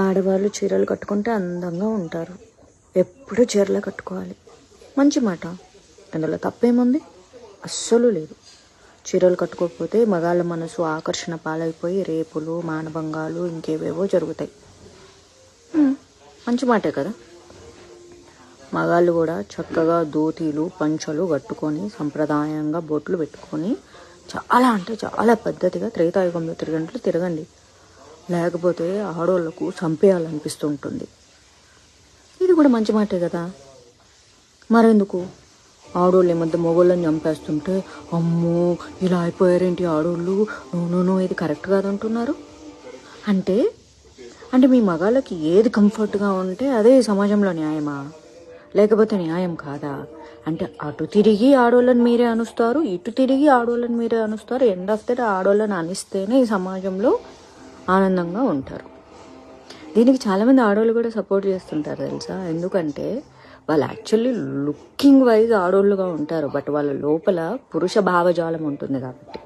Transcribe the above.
ఆడవాళ్ళు చీరలు కట్టుకుంటే అందంగా ఉంటారు. ఎప్పుడు చీరలే కట్టుకోవాలి. మంచి మాట, అందులో తప్పేముంది? అస్సలు లేదు. చీరలు కట్టుకోకపోతే మగాళ్ళ మనసు ఆకర్షణ పాలైపోయి రేపులు, మానభంగాలు, ఇంకేవేవో జరుగుతాయి. మంచి మాటే కదా. మగాళ్ళు కూడా చక్కగా ధోతీలు, పంచలు కట్టుకొని సంప్రదాయంగా బొట్లు పెట్టుకొని చాలా అంటే చాలా పద్ధతిగా త్రేతాయుగంలో తిరగంట్లు తిరగండి. లేకపోతే ఆడోళ్లకు చంపేయాలనిపిస్తుంటుంది. ఇది కూడా మంచి మాటే కదా. మరెందుకు ఆడోళ్ళు ఈ మధ్య మొగోళ్ళని చంపేస్తుంటే అమ్మో ఇలా అయిపోయారేంటి ఆడోళ్ళు, నో ఇది కరెక్ట్ కాదంటున్నారు. అంటే అంటే మీ మగాళ్ళకి ఏది కంఫర్ట్గా ఉంటే అదే సమాజంలో న్యాయమా? లేకపోతే న్యాయం కాదా? అంటే అటు తిరిగి ఆడోళ్ళని మీరే అనుస్తారు, ఇటు తిరిగి ఆడోళ్ళని మీరే అనుస్తారు. ఎండ్ ఆఫ్ ద డే ఆడోళ్ళని అనిస్తేనే ఈ సమాజంలో ఆనందంగా ఉంటారు. దీనికి చాలామంది ఆడవాళ్ళు కూడా సపోర్ట్ చేస్తుంటారు తెలుసా. ఎందుకంటే వాళ్ళు యాక్చువల్లీ లుకింగ్ వైజ్ ఆడోళ్ళుగా ఉంటారు, బట్ వాళ్ళ లోపల పురుష భావజాలం ఉంటుంది కాబట్టి.